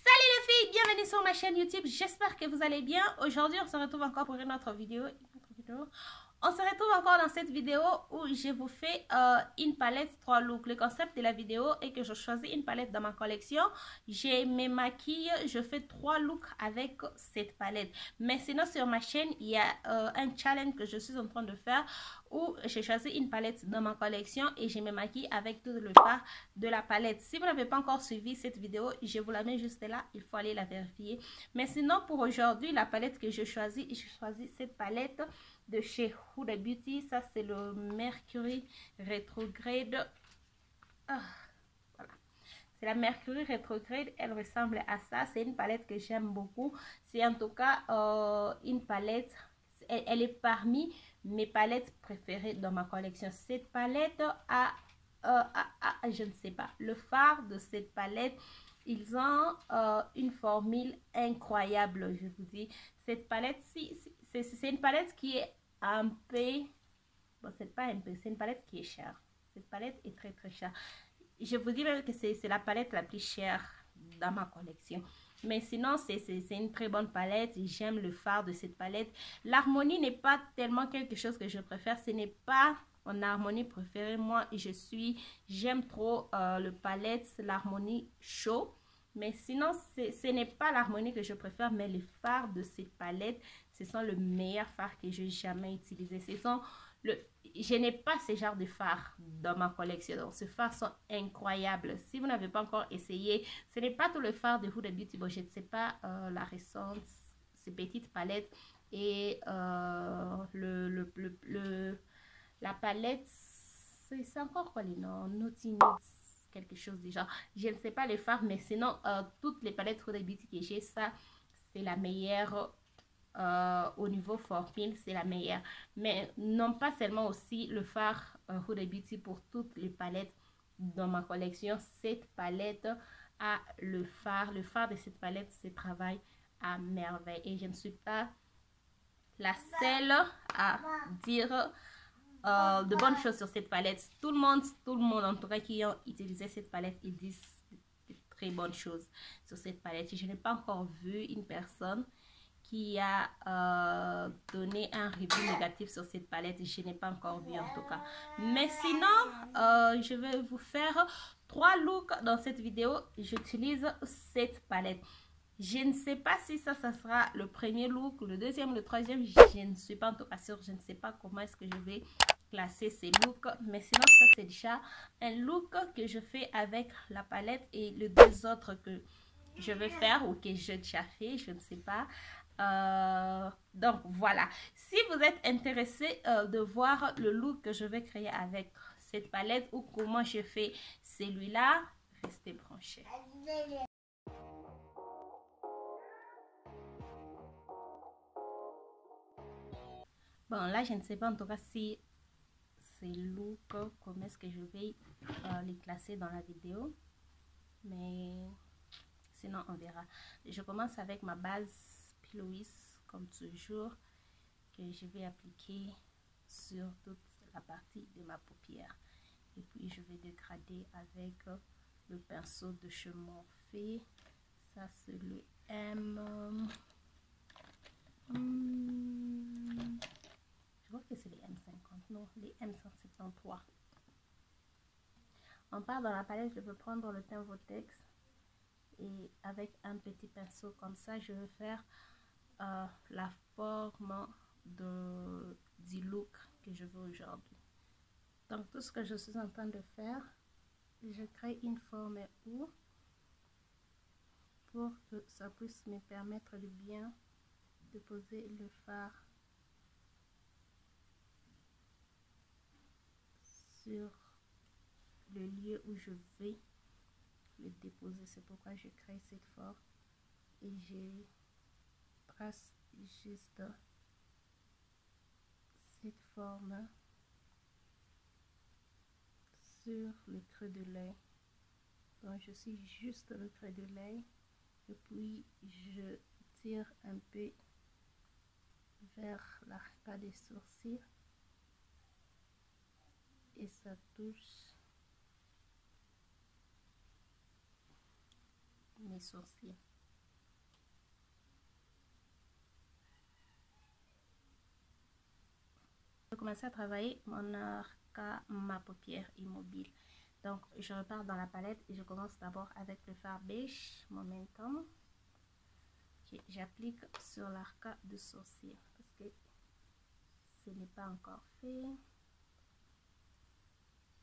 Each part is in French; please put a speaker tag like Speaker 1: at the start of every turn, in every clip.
Speaker 1: Salut les filles, bienvenue sur ma chaîne YouTube, j'espère que vous allez bien. Aujourd'hui on se retrouve encore pour une autre vidéo. On se retrouve encore dans cette vidéo où je vous fais une palette 3 looks. Le concept de la vidéo est que je choisis une palette dans ma collection. J'ai mes maquilles, je fais 3 looks avec cette palette. Mais sinon sur ma chaîne, il y a un challenge que je suis en train de faire où j'ai choisi une palette dans ma collection et je me maquille avec tout le fard de la palette. Si vous n'avez pas encore suivi cette vidéo, je vous la mets juste là, il faut aller la vérifier. Mais sinon pour aujourd'hui, la palette que je choisis cette palette de chez Huda Beauty. Ça c'est le Mercury Retrograde. Voilà, c'est la Mercury Retrograde. Elle ressemble à ça. C'est une palette que j'aime beaucoup. C'est en tout cas une palette, elle est parmi mes palettes préférées dans ma collection. Cette palette a je ne sais pas, le phare de cette palette, ils ont une formule incroyable, je vous dis. Cette palette, c'est une palette qui est un peu, bon, c'est pas un peu, c'est une palette qui est chère. Cette palette est très très chère. Je vous dis même que c'est la palette la plus chère dans ma collection. Mais sinon, c'est une très bonne palette. J'aime le phare de cette palette. L'harmonie n'est pas tellement quelque chose que je préfère. Ce n'est pas mon harmonie préférée. Moi, j'aime trop le palette, l'harmonie chaud. Mais sinon, ce n'est pas l'harmonie que je préfère, mais les fards de cette palette, ce sont le meilleur fard que j'ai jamais utilisé. Je n'ai pas ce genre de fards dans ma collection. Donc, ces fards sont incroyables. Si vous n'avez pas encore essayé, ce n'est pas tout le fard de Huda Beauty. Bon, je ne sais pas la récente, ces petites palettes. Et la palette, c'est encore quoi les noms? Naughty Nudes, quelque chose du genre. Je ne sais pas les fards, mais sinon, toutes les palettes Huda Beauty que j'ai, ça, c'est la meilleure. Au niveau formule, c'est la meilleure. Mais non pas seulement aussi le phare Huda Beauty pour toutes les palettes dans ma collection. Cette palette a le phare. Le phare de cette palette se travaille à merveille. Et je ne suis pas la seule à dire de bonnes choses sur cette palette. Tout le monde en tout cas qui ont utilisé cette palette, ils disent de très bonnes choses sur cette palette. Je n'ai pas encore vu une personne qui a donné un review négatif sur cette palette. Je n'ai pas encore vu en tout cas. Mais sinon, je vais vous faire 3 looks dans cette vidéo. J'utilise cette palette. Je ne sais pas si ça sera le premier look, le deuxième, le troisième. Je ne suis pas en tout cas sûre. Je ne sais pas comment est-ce que je vais classer ces looks. Mais sinon, ça c'est déjà un look que je fais avec la palette. Et les 2 autres que je vais faire ou que j'ai déjà fait, je ne sais pas. Donc voilà, si vous êtes intéressé de voir le look que je vais créer avec cette palette ou comment je fais celui-là, restez branchés. Bon, là je ne sais pas en tout cas si ces looks, comment est-ce que je vais les classer dans la vidéo, mais sinon on verra. Je commence avec ma base Pillowiz comme toujours, que je vais appliquer sur toute la partie de ma paupière. Et puis je vais dégrader avec le pinceau de chez Morphe. Ça c'est le je crois que c'est les M50, non, les M173. On part dans la palette, je vais prendre le teint Vortex et avec un petit pinceau comme ça, je vais faire la forme du look que je veux aujourd'hui. Donc tout ce que je suis en train de faire, je crée une forme U pour que ça puisse me permettre de bien déposer le fard sur le lieu où je vais le déposer. C'est pourquoi je crée cette forme et je trace juste cette forme sur le creux de l'œil. Donc je suis juste le creux de l'œil et puis je tire un peu vers l'arcade des sourcils et ça touche mes sourcils. commencer à travailler mon arc à ma paupière immobile. Donc, je repars dans la palette et je commence d'abord avec le fard beige Momentum que j'applique sur l'arc de sourcil parce que ce n'est pas encore fait.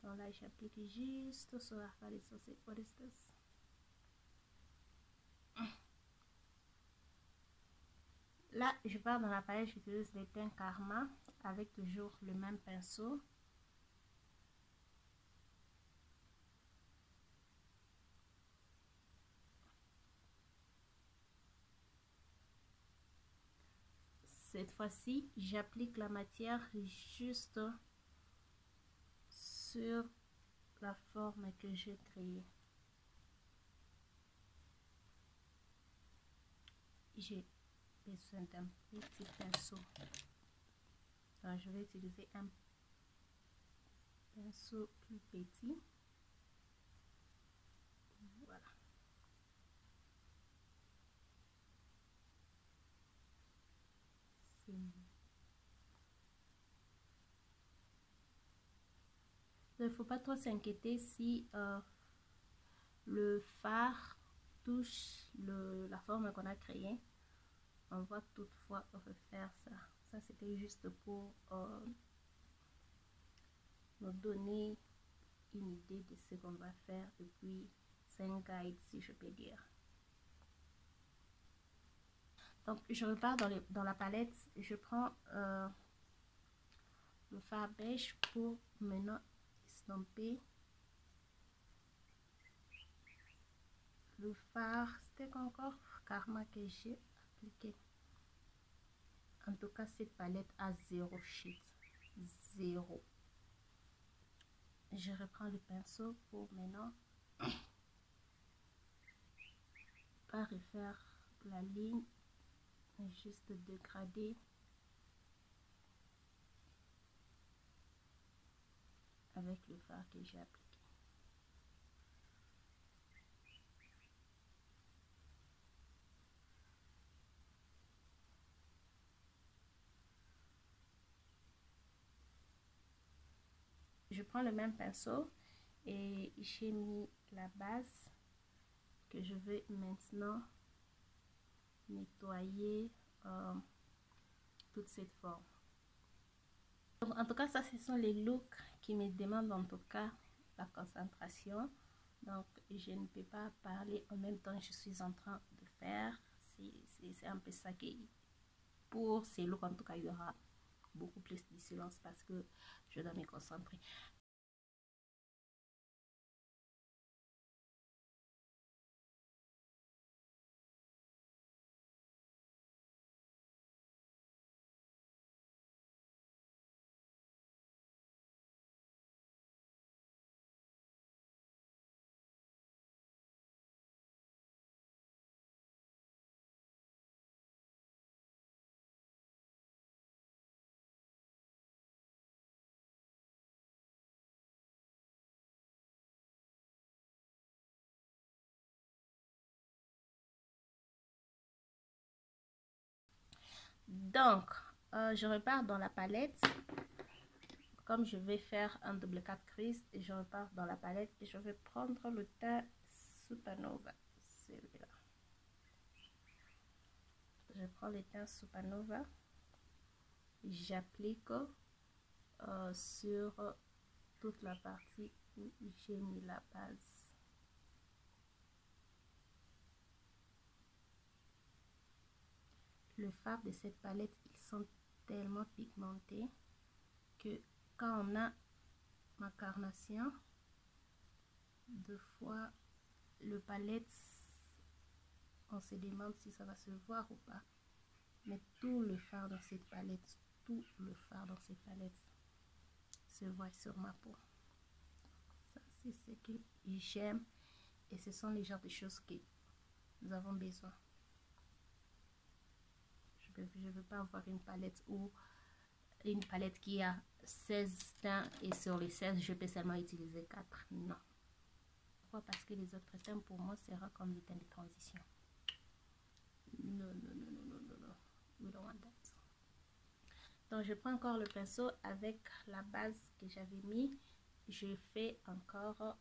Speaker 1: Donc là, j'applique juste sur l'arc de sourcil. What is this? Là, je pars dans la palette, j'utilise les teints Karma avec toujours le même pinceau. Cette fois-ci, j'applique la matière juste sur la forme que j'ai créée. J'ai besoin d'un petit pinceau. Alors, je vais utiliser un pinceau plus petit. Voilà. Il ne faut pas trop s'inquiéter si le fard touche la forme qu'on a créée. On va toutefois refaire ça. Ça, c'était juste pour nous donner une idée de ce qu'on va faire et puis c'est un guide, si je peux dire. Donc, je repars dans la palette. Je prends le fard beige pour maintenant estomper le fard. C'était encore Karma que j'ai appliqué. En tout cas, cette palette a 0 shade. 0. Je reprends le pinceau pour maintenant pas refaire la ligne, mais juste dégrader avec le fard que j'ai appliqué. Je prends le même pinceau et j'ai mis la base que je vais maintenant nettoyer toute cette forme. Donc, en tout cas, ça, ce sont les looks qui me demandent en tout cas la concentration. Donc, je ne peux pas parler en même temps que je suis en train de faire. C'est un peu ça qui, pour ces looks, en tout cas, il y aura beaucoup plus de silence parce que je dois me concentrer. Donc, je repars dans la palette. Comme je vais faire un double 4 crises, je repars dans la palette et je vais prendre le teint Supernova. Celui-là. Je prends le teint Supernova. J'applique sur toute la partie où j'ai mis la base. Le fard de cette palette, ils sont tellement pigmentés que quand on a ma carnation, deux fois le palette, on se demande si ça va se voir ou pas. Mais tout le fard dans cette palette, tout le fard dans cette palette se voit sur ma peau. Ça, c'est ce que j'aime et ce sont les genres de choses que nous avons besoin. Je ne veux pas avoir une palette où une palette qui a 16 teints et sur les 16 je peux seulement utiliser 4. Non. Pourquoi? Parce que les autres teints pour moi sera comme des teints de transition. Non. We don't want that. Donc je prends encore le pinceau avec la base que j'avais mis. Je fais encore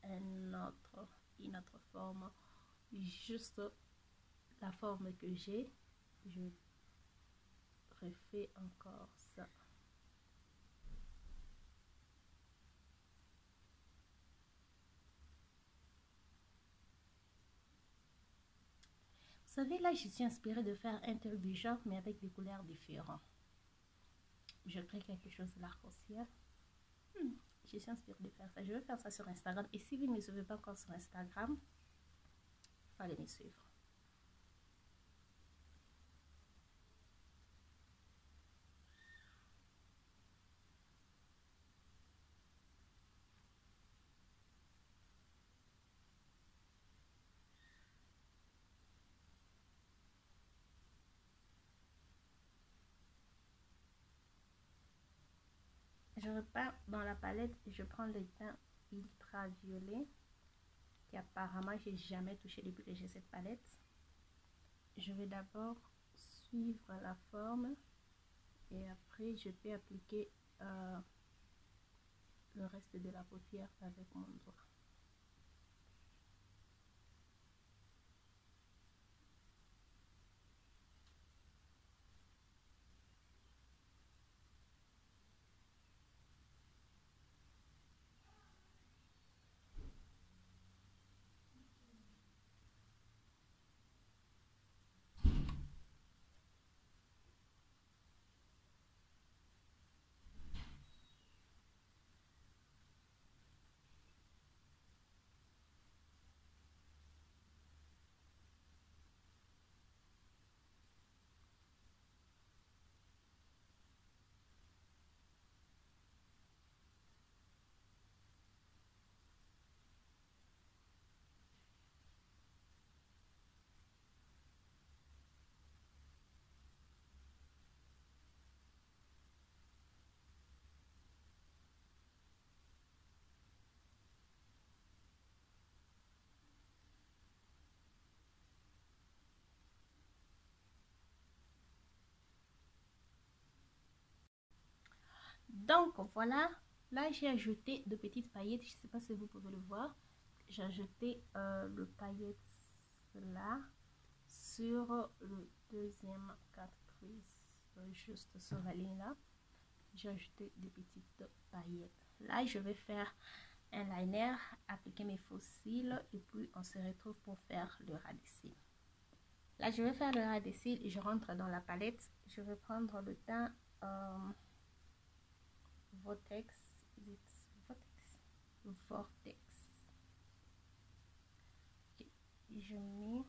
Speaker 1: une autre forme, juste la forme que j'ai. Je refais encore ça. Vous savez, là, je suis inspirée de faire un truc du genre, mais avec des couleurs différentes. Je crée quelque chose de l'arc-en-ciel. Je suis inspirée de faire ça. Je vais faire ça sur Instagram. Et si vous ne me suivez pas encore sur Instagram, il fallait me suivre. Je repars dans la palette et je prends le teint ultraviolet qui apparemment j'ai jamais touché depuis que j'ai cette palette. Je vais d'abord suivre la forme et après je peux appliquer le reste de la paupière avec mon doigt. Donc voilà, là j'ai ajouté de petites paillettes, je ne sais pas si vous pouvez le voir. J'ai ajouté le paillette là sur le deuxième quatrice, juste sur la ligne là. J'ai ajouté des petites paillettes. Là je vais faire un liner, appliquer mes faux cils et puis on se retrouve pour faire le ras des cils. Là je vais faire le ras des cils et je rentre dans la palette. Je vais prendre le teint Vortex, Vortex. Okay. Je mets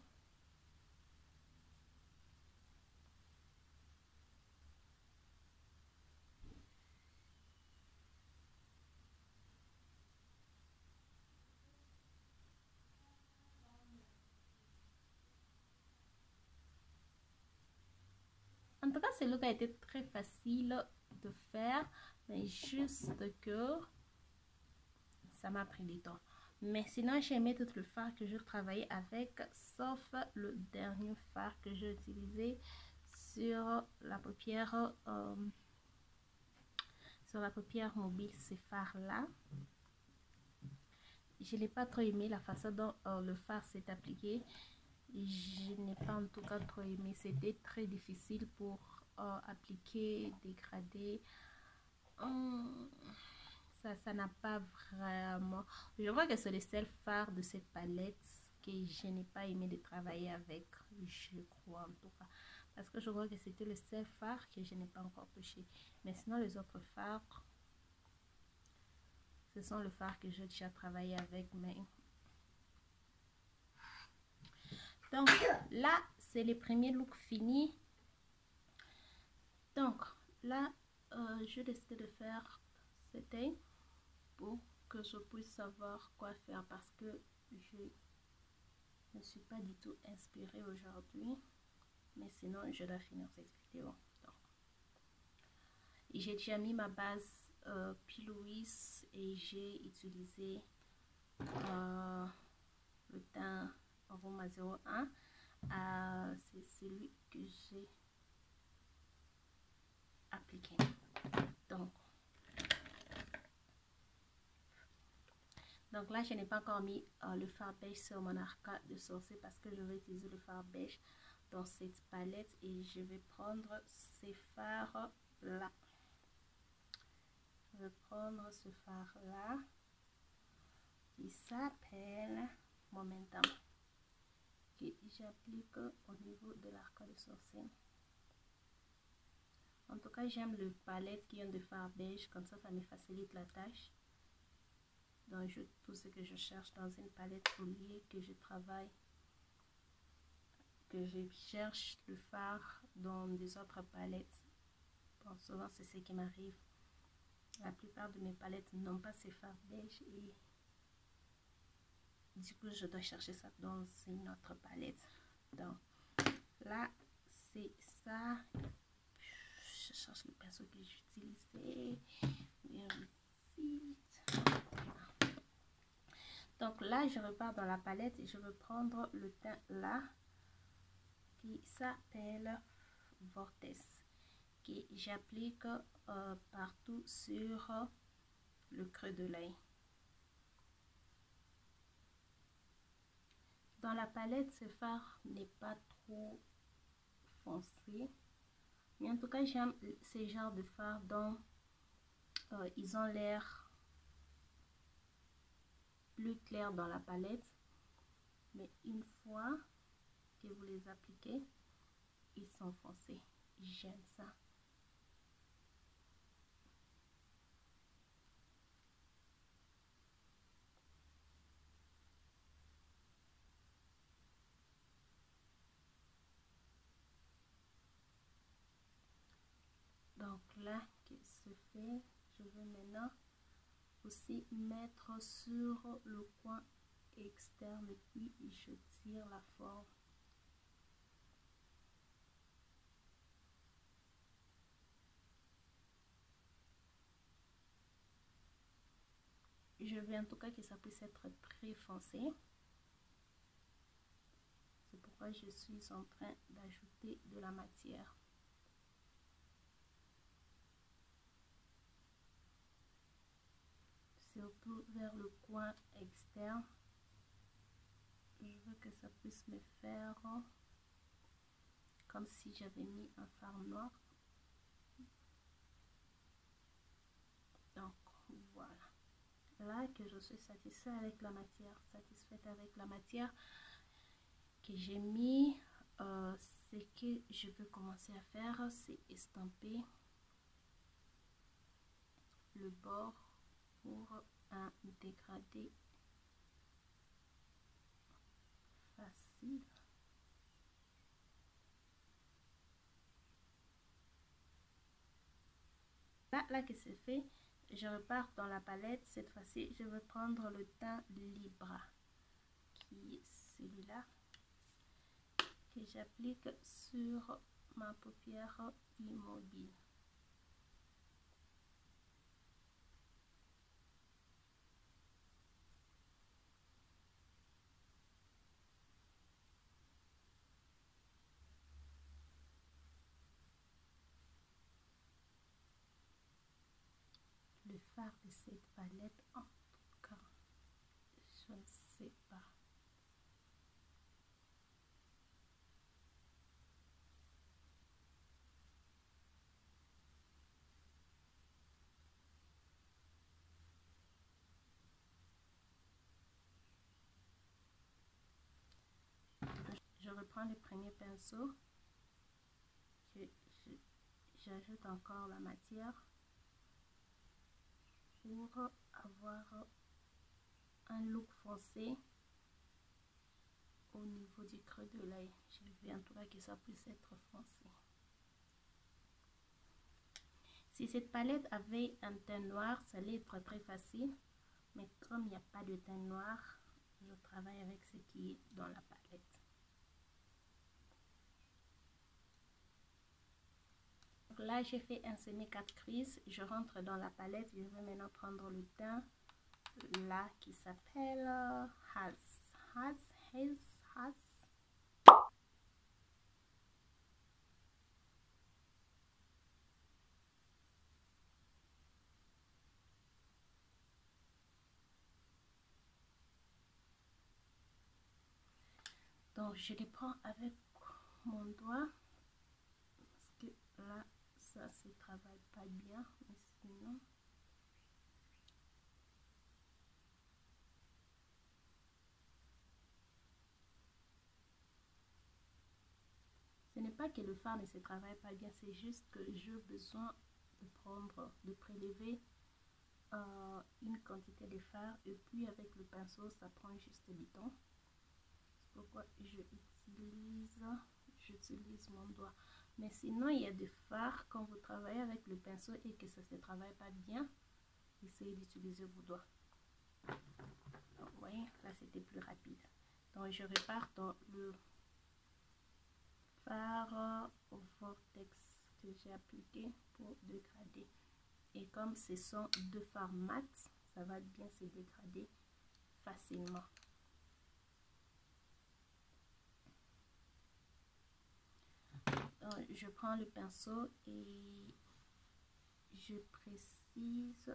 Speaker 1: en tout cas, ce look a été très facile de faire, mais juste que ça m'a pris du temps. Mais sinon, j'ai aimé tout le fard que je travaillais avec, sauf le dernier fard que j'ai utilisé sur la paupière mobile, ce fard là. Je n'ai pas trop aimé la façon dont le fard s'est appliqué. Je n'ai pas en tout cas trop aimé. C'était très difficile pour appliquer, dégrader. Ça n'a pas vraiment... Je crois que c'est le seul fard de cette palette que je n'ai pas aimé de travailler avec. Je crois en tout cas. Parce que je crois que c'était le seul fard que je n'ai pas encore touché. Mais sinon les autres fards, ce sont le fard que j'ai déjà travaillé avec. Mais... Donc là, c'est le premier look fini. Donc là, je décide de faire cet œil pour que je puisse savoir quoi faire parce que je ne suis pas du tout inspirée aujourd'hui. Mais sinon, je dois finir cette vidéo. J'ai déjà mis ma base P. Louise et j'ai utilisé le teint Aroma 01. C'est celui que j'ai appliquer. Donc là, je n'ai pas encore mis le fard beige sur mon arcade de sourcil parce que je vais utiliser le fard beige dans cette palette et je vais prendre ces fards là. Je vais prendre ce fard là qui s'appelle Momentum, que j'applique au niveau de l'arcade de sourcil. En tout cas, j'aime le palette qui ont de fard beige, comme ça me facilite la tâche. Donc, tout ce que je cherche dans une palette au lieu que je travaille, que je cherche le fard dans des autres palettes. Bon, souvent, c'est ce qui m'arrive. La plupart de mes palettes n'ont pas ces fards beige et du coup, je dois chercher ça dans une autre palette. Donc, là, c'est ça. Je cherche le pinceau que j'utilisais. Donc là, je repars dans la palette et je vais prendre le teint là qui s'appelle Vortex, que j'applique partout sur le creux de l'œil. Dans la palette, ce fard n'est pas trop foncé, mais en tout cas, j'aime ces genres de fards dont ils ont l'air plus clair dans la palette, mais une fois que vous les appliquez, ils sont foncés. J'aime ça. Donc là, que se fait, je vais maintenant aussi mettre sur le coin externe et puis je tire la forme. Je veux en tout cas que ça puisse être très foncé. C'est pourquoi je suis en train d'ajouter de la matière. Surtout vers le coin externe. Je veux que ça puisse me faire comme si j'avais mis un fard noir. Donc voilà. Là que je suis satisfaite avec la matière, que j'ai mis. Ce que je veux commencer à faire, c'est estamper le bord pour un dégradé facile. Là que c'est fait, je repars dans la palette. Cette fois-ci, je vais prendre le teint Libra, qui est celui-là, que j'applique sur ma paupière immobile. Le fard de cette palette, en tout cas, je ne sais pas. Je reprends le premier pinceau, j'ajoute encore la matière pour avoir un look foncé au niveau du creux de l'œil. Je veux en tout cas que ça puisse être foncé. Si cette palette avait un teint noir, ça allait être très facile, mais comme il n'y a pas de teint noir, je travaille avec ce qui est dans la palette. Donc là, j'ai fait un semi 4 crises. Je rentre dans la palette. Je vais maintenant prendre le teint là qui s'appelle Haz. Donc je les prends avec mon doigt parce que là ça se travaille pas bien, mais sinon ce n'est pas que le fard ne se travaille pas bien, c'est juste que j'ai besoin de prélever une quantité de fard et puis avec le pinceau ça prend juste du temps. C'est pourquoi j'utilise mon doigt. Mais sinon il y a des fards quand vous travaillez avec le pinceau et que ça ne se travaille pas bien, essayez d'utiliser vos doigts. Donc vous voyez, là c'était plus rapide. Donc je repars dans le fard au vortex que j'ai appliqué pour dégrader. Et comme ce sont deux fards mat, ça va bien se dégrader facilement. Donc, je prends le pinceau et je précise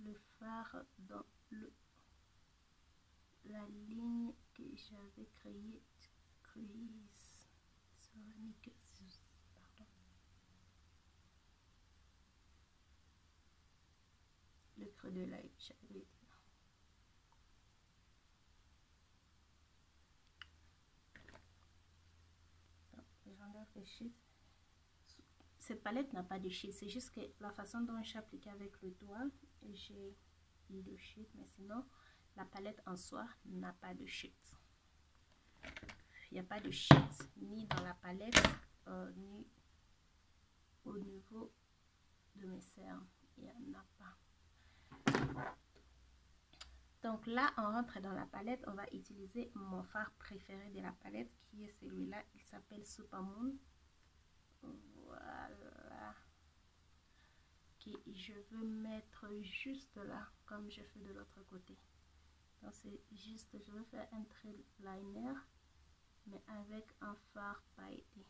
Speaker 1: le fard dans la ligne que j'avais créée. Le creux de l'œil, j'avais dit. J'enlève le shit. Cette palette n'a pas de shit, c'est juste que la façon dont j'ai appliqué avec le doigt, j'ai eu le shit, mais sinon la palette en soi n'a pas de shit. Il n'y a pas de shit ni dans la palette ni au niveau de mes cernes, il n'y en a pas. Donc là on rentre dans la palette, on va utiliser mon fard préféré de la palette qui est celui-là, il s'appelle Supermoon. Voilà, que je veux mettre juste là comme je fais de l'autre côté. Donc c'est juste, je veux faire un trait liner mais avec un fard pailleté.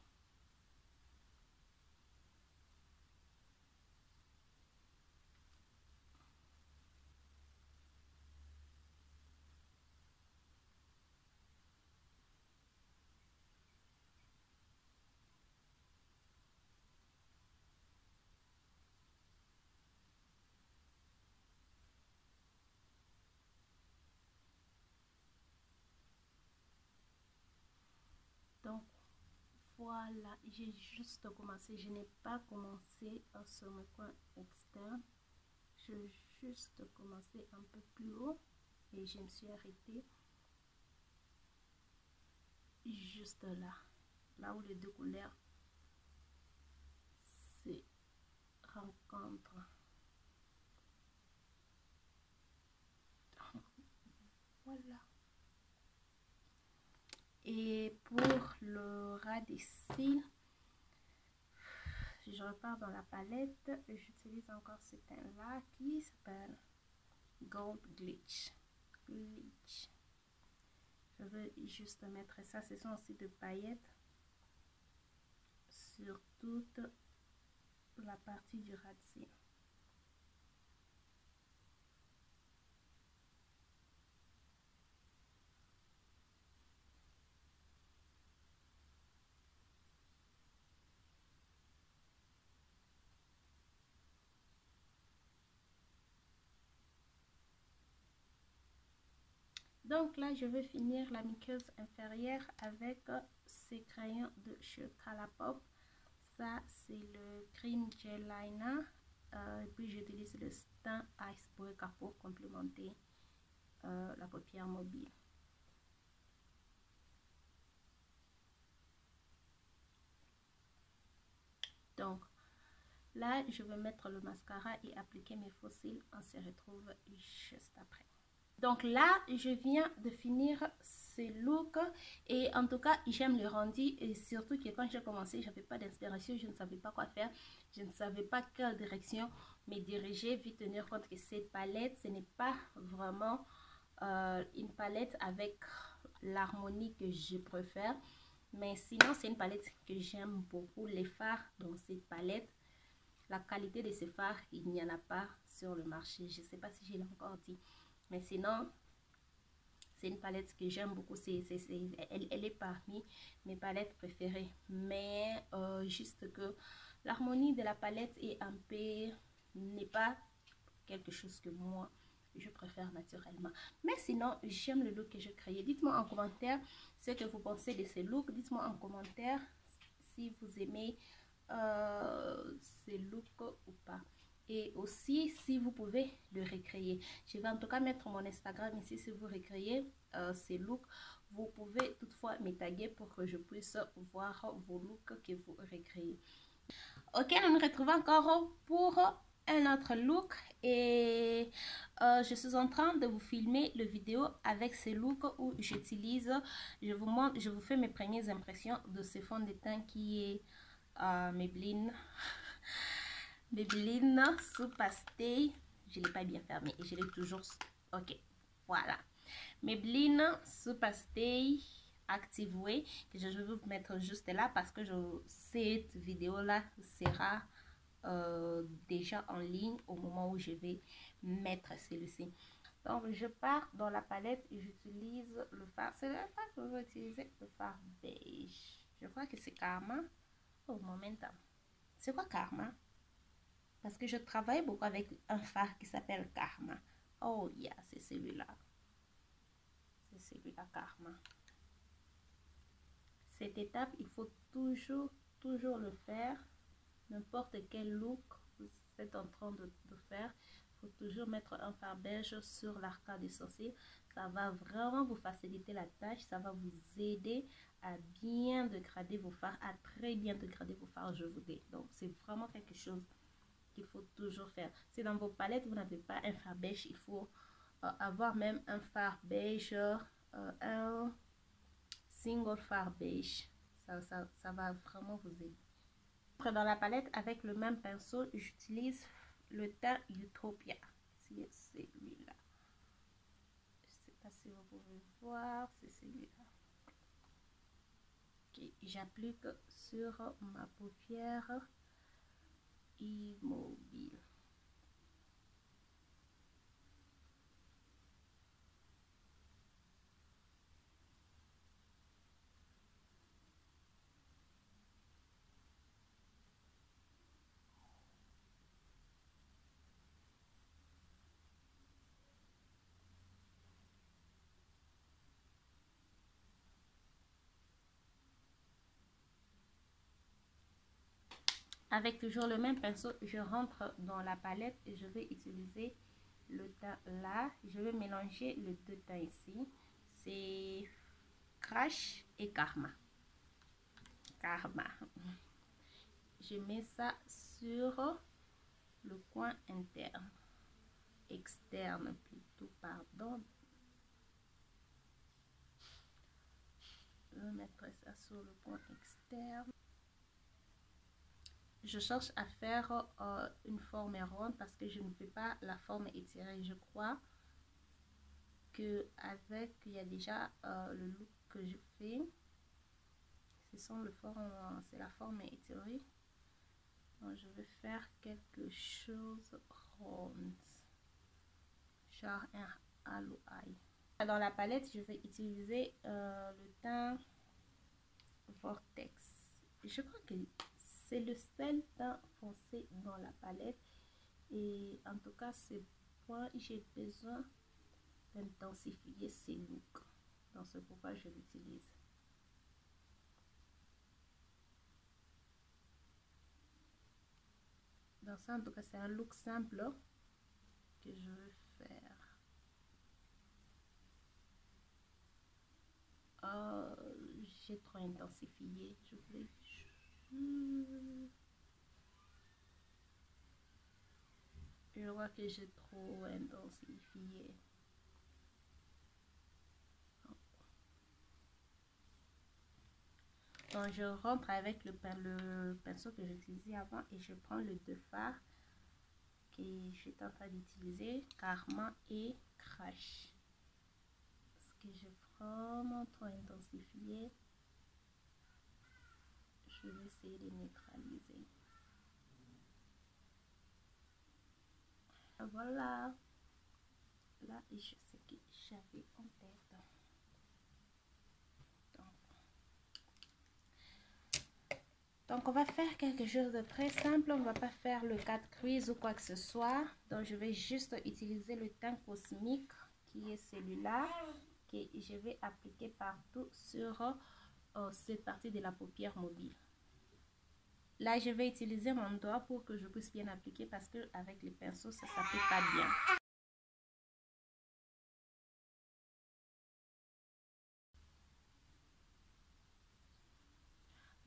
Speaker 1: Donc voilà, j'ai juste commencé, je n'ai pas commencé sur mon coin externe, j'ai juste commencé un peu plus haut et je me suis arrêtée juste là où les deux couleurs se rencontrent. Voilà. Et pour le ras des cils, je repars dans la palette, j'utilise encore ce teint là qui s'appelle Gold Glitch. Je veux juste mettre ça, ce sont aussi de paillettes sur toute la partie du ras de cils. Donc là, je vais finir la muqueuse inférieure avec ces crayons de chez Colourpop. Ça, c'est le Cream Gel Liner. Et puis, j'utilise le Stain Icebreaker pour complémenter la paupière mobile. Donc, là, je vais mettre le mascara et appliquer mes faux cils. On se retrouve juste après. Donc là, je viens de finir ce look et en tout cas, j'aime le rendu et surtout que quand j'ai commencé, j'avais pas d'inspiration, je ne savais pas quoi faire, je ne savais pas quelle direction me diriger, vu tenir compte que cette palette, ce n'est pas vraiment une palette avec l'harmonie que je préfère, mais sinon, c'est une palette que j'aime beaucoup. Les fards dans cette palette, la qualité de ces fards, il n'y en a pas sur le marché. Je ne sais pas si je l'ai encore dit. Mais sinon, C'est une palette que j'aime beaucoup. Elle est parmi mes palettes préférées. Mais juste que l'harmonie de la palette est un peu... n'est pas quelque chose que moi, je préfère naturellement. Mais sinon, j'aime le look que j'ai créé. Dites-moi en commentaire ce que vous pensez de ces looks. Dites-moi en commentaire si vous aimez ces looks ou pas. Et aussi, si vous pouvez le recréer. Je vais en tout cas mettre mon Instagram ici. Si vous recréez ces looks, vous pouvez toutefois me taguer pour que je puisse voir vos looks que vous recréez. Ok, nous nous retrouvons encore pour un autre look. Et je suis en train de vous filmer le vidéo avec ces looks où j'utilise, je vous montre, je vous fais mes premières impressions de ce fond de teint qui est Maybelline Super Stay. Je ne l'ai pas bien fermé et je l'ai toujours. Ok, voilà. Maybelline Super Stay Active Way, que je vais vous mettre juste là parce que cette vidéo là sera déjà en ligne au moment où je vais mettre celui-ci. Donc je pars dans la palette et j'utilise le fard. C'est le fard que je vais utiliser, le fard beige. Je crois que c'est Karma. Oh, momentum. C'est quoi Karma? Parce que je travaille beaucoup avec un fard qui s'appelle Karma. Oh yeah, c'est celui-là. C'est celui-là, Karma. Cette étape, il faut toujours le faire. N'importe quel look vous êtes en train de faire, il faut toujours mettre un fard beige sur l'arcade des sourcils. Ça va vraiment vous faciliter la tâche. Ça va vous aider à bien dégrader vos fards, à très bien dégrader vos fards, je vous dis. Donc, c'est vraiment quelque chose qu'il faut toujours faire. Si dans vos palettes, vous n'avez pas un fard beige, il faut avoir même un fard beige, un single fard beige. Ça va vraiment vous aider. Dans la palette, avec le même pinceau, j'utilise le teint Utopia. C'est celui-là. Je ne sais pas si vous pouvez voir, c'est celui-là. Okay. J'applique sur ma paupière immobile. Avec toujours le même pinceau, je rentre dans la palette et je vais utiliser le teint là. Je vais mélanger les deux teints ici. C'est Crash et Karma. Karma. Je mets ça sur le coin interne. Externe plutôt, pardon. Je vais mettre ça sur le coin externe. Je cherche à faire une forme ronde parce que je ne fais pas la forme étirée. Je crois que avec il y a déjà le look que je fais, c'est la forme étirée. Donc je vais faire quelque chose ronde, genre un halo eye. Dans la palette, je vais utiliser le teint Vortex. Je crois que c'est le seul teint foncé dans la palette. Et en tout cas, c'est pourquoi j'ai besoin d'intensifier ces looks. Donc c'est pourquoi je l'utilise. Donc ça, en tout cas, c'est un look simple que je vais faire. J'ai trop intensifié. Je voulais... Je vois que j'ai trop intensifié. Donc je rentre avec le pinceau que j'ai utilisé avant et je prends les deux fards que j'étais en train d'utiliser, Karma et Crash. Parce que j'ai vraiment trop intensifié. Je vais essayer de neutraliser. Voilà. Là, je sais que j'avais en tête. Donc, on va faire quelque chose de très simple. On ne va pas faire le 4 crease ou quoi que ce soit. Donc, je vais juste utiliser le teint cosmique qui est celui-là, que je vais appliquer partout sur cette partie de la paupière mobile. Là, je vais utiliser mon doigt pour que je puisse bien appliquer parce que avec les pinceaux, ça ne s'applique pas bien.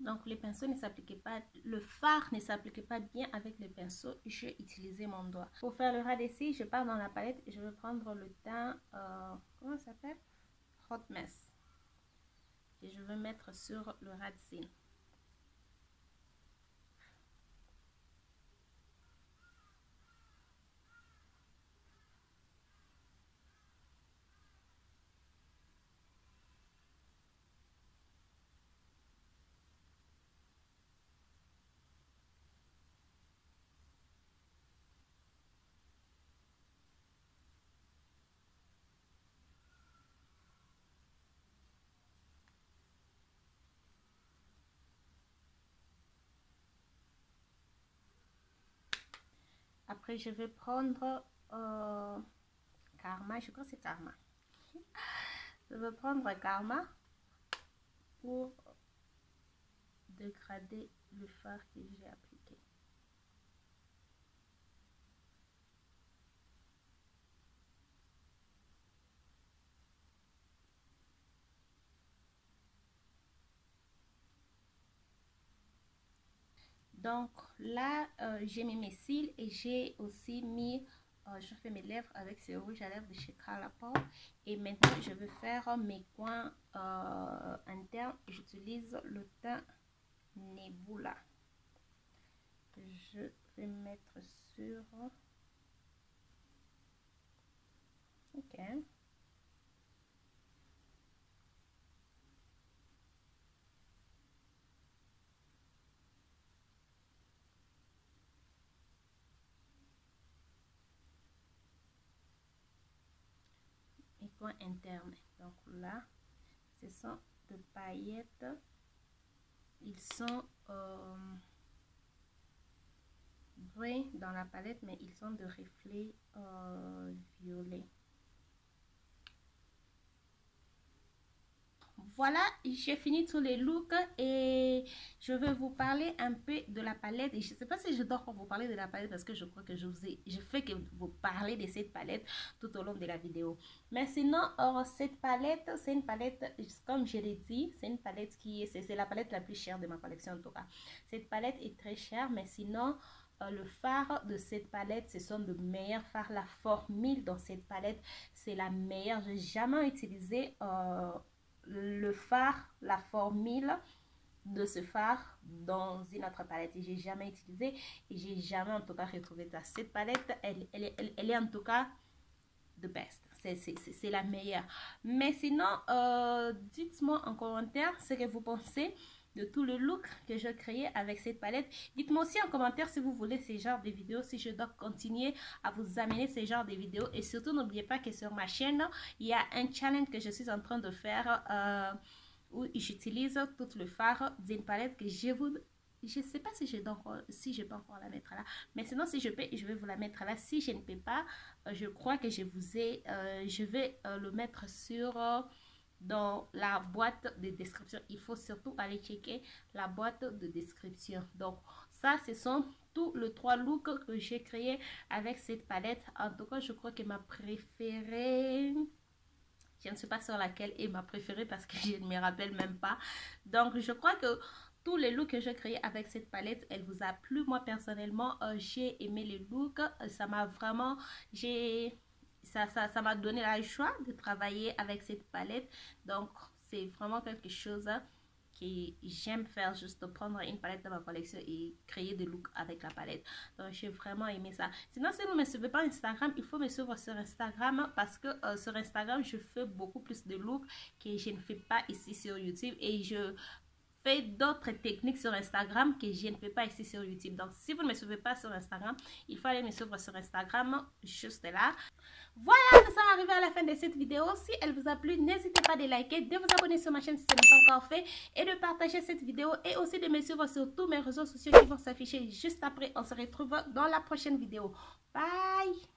Speaker 1: Donc, les pinceaux ne s'appliquaient pas, le fard ne s'appliquait pas bien avec les pinceaux. J'ai utilisé mon doigt. Pour faire le ras d'essai, je pars dans la palette et je vais prendre le teint, comment ça s'appelle? Hot Mess. Et je vais mettre sur le ras de cils. Après, je vais prendre Karma, je crois que c'est Karma. Je vais prendre Karma pour dégrader le fard que j'ai appliqué. Donc là, j'ai mis mes cils et j'ai aussi mis, je fais mes lèvres avec ce rouge à lèvres de chez Colourpop. Et maintenant, je vais faire mes coins internes. J'utilise le teint Nebula. Je vais mettre sur... Ok. Mes coins internes. Donc là, ce sont de paillettes. Ils sont bruns dans la palette, mais ils sont de reflets violets. Voilà, j'ai fini tous les looks et je vais vous parler un peu de la palette. Et je ne sais pas si je dois vous parler de la palette parce que je crois que je fais que vous parler de cette palette tout au long de la vidéo. Mais sinon, cette palette, c'est une palette, comme je l'ai dit, c'est une palette c'est la palette la plus chère de ma collection en tout cas. Cette palette est très chère, mais sinon... le fard de cette palette, ce sont de meilleurs fards. La formule dans cette palette, c'est la meilleure. J'ai jamais utilisé le fard, la formule de ce fard dans une autre palette. J'ai jamais utilisé et j'ai jamais en tout cas retrouvé ça. Cette palette, elle est en tout cas the best. C'est la meilleure. Mais sinon, dites-moi en commentaire ce que vous pensez de tout le look que je créé avec cette palette. Dites-moi aussi en commentaire si vous voulez ce genre de vidéos, si je dois continuer à vous amener ce genre de vidéos. Et surtout, n'oubliez pas que sur ma chaîne, il y a un challenge que je suis en train de faire où j'utilise tout le fard d'une palette que je ne sais pas si je peux encore la mettre là. Mais sinon, si je peux, je vais vous la mettre là. Si je ne peux pas, je crois que je vais le mettre sur... dans la boîte de description. Il faut surtout aller checker la boîte de description. Donc ça, ce sont tous les 3 looks que j'ai créés avec cette palette. En tout cas, je crois que ma préférée, je ne sais pas sur laquelle est ma préférée parce que je ne me rappelle même pas. Donc je crois que tous les looks que j'ai créés avec cette palette, elle vous a plu. Moi personnellement, j'ai aimé les looks. Ça m'a vraiment... Ça m'a donné la joie de travailler avec cette palette. Donc, c'est vraiment quelque chose que j'aime faire, juste prendre une palette de ma collection et créer des looks avec la palette. Donc, j'ai vraiment aimé ça. Sinon, si vous ne me suivez pas Instagram, il faut me suivre sur Instagram parce que sur Instagram, je fais beaucoup plus de looks que je ne fais pas ici sur YouTube. Et je fais d'autres techniques sur Instagram que je ne fais pas ici sur YouTube. Donc, si vous ne me suivez pas sur Instagram, il faut aller me suivre sur Instagram, juste là. Voilà, nous sommes arrivés à la fin de cette vidéo. Si elle vous a plu, n'hésitez pas de liker, de vous abonner sur ma chaîne si ce n'est pas encore fait et de partager cette vidéo et aussi de me suivre sur tous mes réseaux sociaux qui vont s'afficher juste après. On se retrouve dans la prochaine vidéo. Bye!